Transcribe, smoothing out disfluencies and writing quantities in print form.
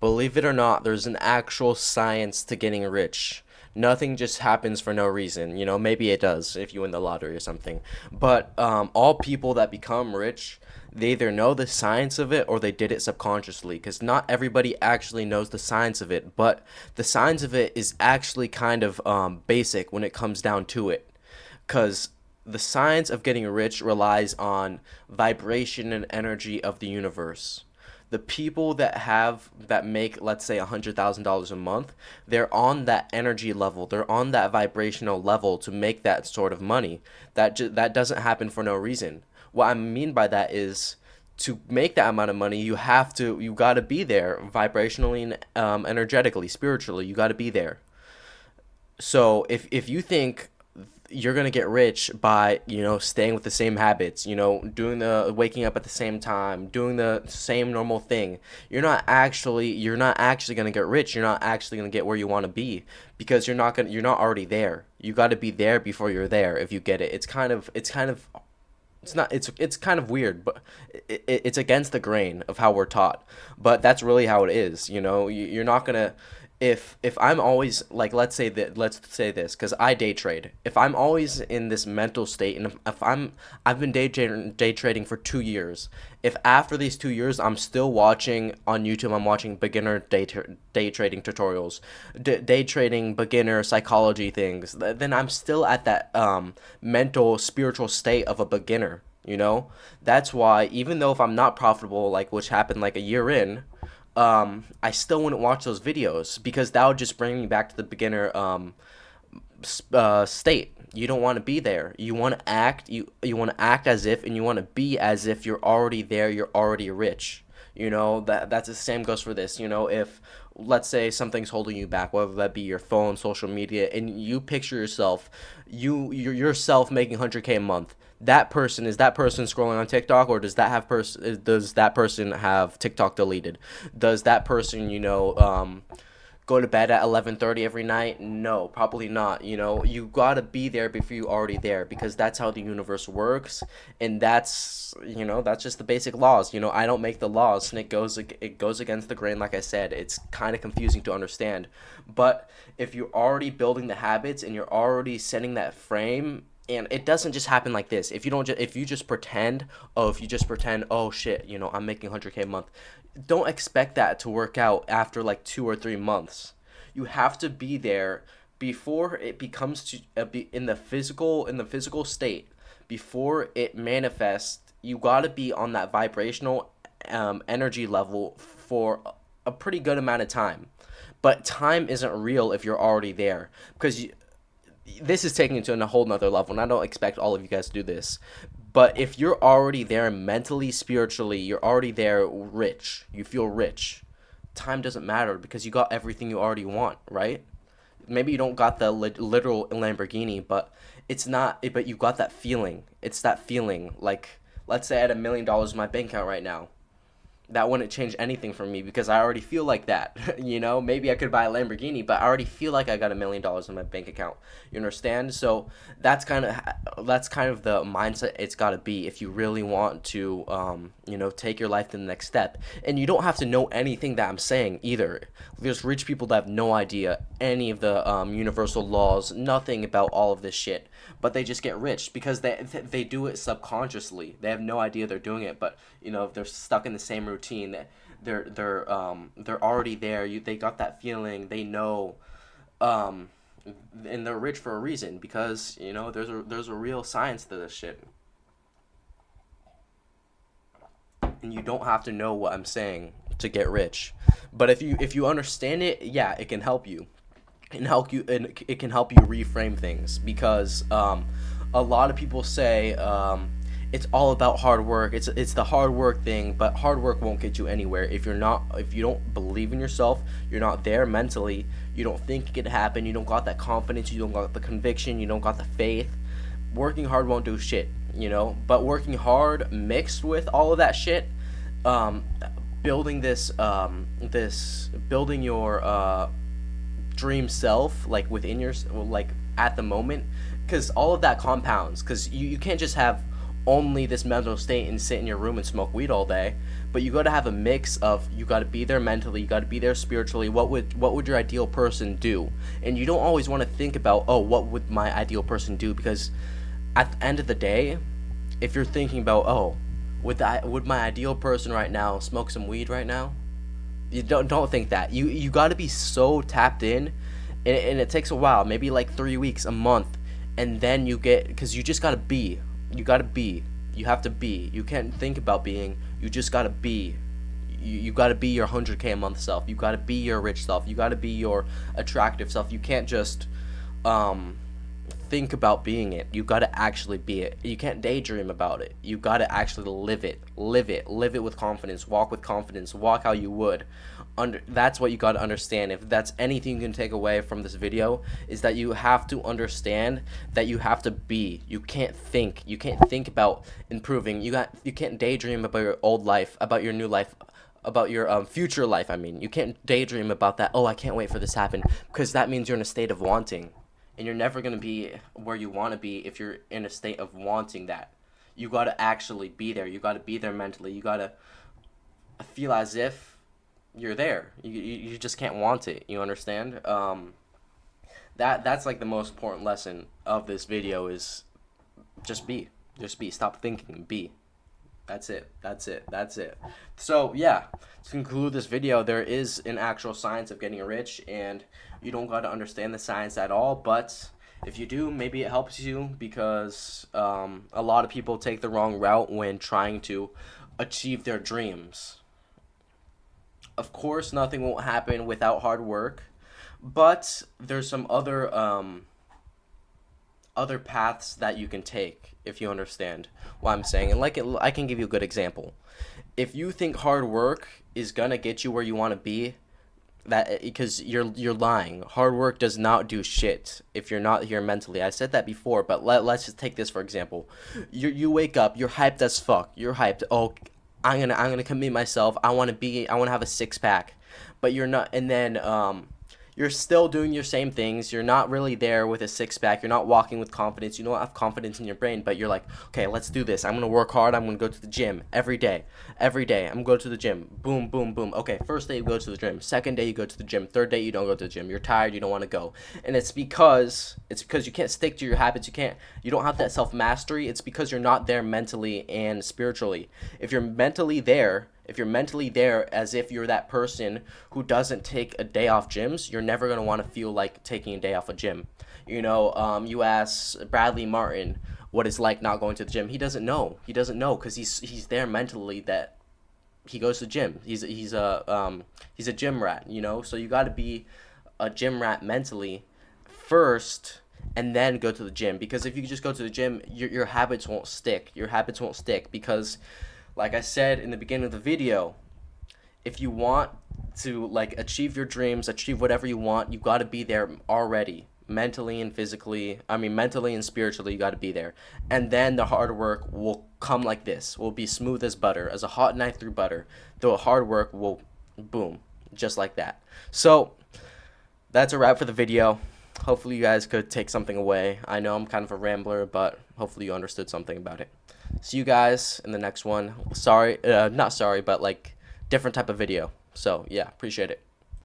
Believe it or not, there's an actual science to getting rich. Nothing just happens for no reason. Maybe it does if you win the lottery or something. But all people that become rich, they either know the science of it or they did it subconsciously. Because not everybody actually knows the science of it. But the science of it is actually kind of basic when it comes down to it. Because the science of getting rich relies on vibration and energy of the universe. The people that make, let's say, $100,000 a month, they're on that energy level, they're on that vibrational level to make that sort of money. That doesn't happen for no reason. What I mean by that is, to make that amount of money, you got to be there vibrationally and energetically, spiritually. You got to be there. So if you think you're gonna get rich by staying with the same habits, doing the waking up at the same time, doing the same normal thing, you're not actually gonna get rich. You're not actually gonna get where you want to be, because you're not already there. You got to be there before you're there. If you get it, it's kind of weird, but it's against the grain of how we're taught. But that's really how it is. You're not gonna. If I'm always, like, let's say this, because I day trade. If I'm always in this mental state, and if I've been day trading for 2 years. If after these 2 years I'm still watching on YouTube, I'm watching beginner day trading tutorials, day trading beginner psychology things, then I'm still at that mental spiritual state of a beginner. That's why, even though if I'm not profitable, like which happened like a year in, I still wouldn't watch those videos, because that would just bring me back to the beginner state. You don't want to be there. You want to act. You want to act as if, and you want to be as if you're already there. You're already rich. That's the same goes for this. If, let's say, something's holding you back, whether that be your phone, social media, and you picture yourself, yourself making 100K a month. Is that person scrolling on TikTok, or does that person have TikTok deleted? Does that person go to bed at 11:30 every night? No, probably not. You gotta be there before you already there, because that's how the universe works, and that's just the basic laws. I don't make the laws, and it goes against the grain. Like I said, it's kind of confusing to understand, but if you're already building the habits and you're already setting that frame. And it doesn't just happen like this. If you just pretend, oh shit, I'm making 100K a month. Don't expect that to work out after like 2 or 3 months. You have to be there before it becomes in the physical state. Before it manifests, you got to be on that vibrational energy level for a pretty good amount of time. But time isn't real if you're already there, because this is taking it to a whole nother level, and I don't expect all of you guys to do this. But if you're already there mentally, spiritually, you're already there rich, you feel rich, time doesn't matter, because you got everything you already want, right? Maybe you don't got the literal Lamborghini, but it's not, but you got that feeling. It's that feeling. Like, let's say I had $1 million in my bank account right now, that wouldn't change anything for me, because I already feel like that. Maybe I could buy a Lamborghini, but I already feel like I got $1 million in my bank account. You understand? So that's kind of the mindset it's got to be if you really want to, take your life to the next step. And you don't have to know anything that I'm saying either. There's rich people that have no idea any of the universal laws, nothing about all of this shit, but they just get rich because they do it subconsciously. They have no idea they're doing it, but they're stuck in the same routine. They're already there. They got that feeling. They know, um, and they're rich for a reason, because there's a real science to this shit, and you don't have to know what I'm saying to get rich. But if you understand it, yeah, it can help you. It can help you reframe things, because a lot of people say, it's all about hard work. It's the hard work thing, but hard work won't get you anywhere if you don't believe in yourself. You're not there mentally. You don't think it can happen. You don't got that confidence. You don't got the conviction. You don't got the faith. Working hard won't do shit. But working hard mixed with all of that shit, um, building building your dream self, like within your, like, at the moment, because all of that compounds, because you can't just have only this mental state and sit in your room and smoke weed all day, but you got to have a mix of, you got to be there mentally, you got to be there spiritually. What would your ideal person do? And you don't always want to think about, oh, what would my ideal person do, because at the end of the day, if you're thinking about, oh, would my ideal person right now smoke some weed right now? You don't think that. You got to be so tapped in, and it takes a while, maybe like 3 weeks, a month, and then you get, because you just got to be. You got to be. You have to be. You can't think about being. You just got to be. You got to be your 100K a month self. You got to be your rich self. You got to be your attractive self. You can't just think about being it. You got to actually be it. You can't daydream about it. You got to actually live it. Live it. Live it with confidence. Walk with confidence. Walk how you would. That's what you got to understand. If that's anything you can take away from this video, is that you have to understand that you have to be. You can't think. You can't think about improving. You can't daydream about your old life, about your new life, about your future life. I mean, you can't daydream about that. Oh, I can't wait for this to happen, because that means you're in a state of wanting. And you're never going to be where you want to be if you're in a state of wanting that. You got to actually be there. You got to be there mentally. You got to feel as if you're there. You just can't want it. You understand? That's like the most important lesson of this video, is just be. Just be. Stop thinking. Be. That's it. That's it. That's it. So, yeah, to conclude this video, there is an actual science of getting rich, and you don't got to understand the science at all, but if you do, maybe it helps you, because a lot of people take the wrong route when trying to achieve their dreams. Of course, nothing won't happen without hard work, but there's some other paths that you can take, if you understand what I'm saying. And I can give you a good example. If you think hard work is gonna get you where you want to be, that because you're lying. Hard work does not do shit if you're not here mentally. I said that before, but let's just take this for example. You wake up, you're hyped as fuck. You're hyped. Oh, I'm gonna commit myself. I want to have a six pack, but you're not. And then you're still doing your same things. You're not really there with a six pack. You're not walking with confidence. You don't have confidence in your brain, but you're like, okay, let's do this. I'm going to work hard. I'm going to go to the gym every day. Every day. I'm going to go to the gym. Boom, boom, boom. Okay, first day you go to the gym. Second day you go to the gym. Third day you don't go to the gym. You're tired. You don't want to go. And it's because you can't stick to your habits. You don't have that self-mastery. It's because you're not there mentally and spiritually. If you're mentally there as if you're that person who doesn't take a day off gyms, you're never going to want to feel like taking a day off a gym. You ask Bradley Martin what it's like not going to the gym. He doesn't know because he's there mentally that he goes to the gym. He's a gym rat, so you got to be a gym rat mentally first, and then go to the gym. Because if you just go to the gym, your habits won't stick. Because, like I said in the beginning of the video, if you want to achieve your dreams, achieve whatever you want, you got to be there already, mentally and physically. I mean, mentally and spiritually, you got to be there. And then the hard work will come like this. Will be smooth as butter, as a hot knife through butter. The hard work will boom, just like that. So that's a wrap for the video. Hopefully you guys could take something away. I know I'm kind of a rambler, but hopefully you understood something about it. See you guys in the next one. Sorry, not sorry, but different type of video. So yeah, appreciate it.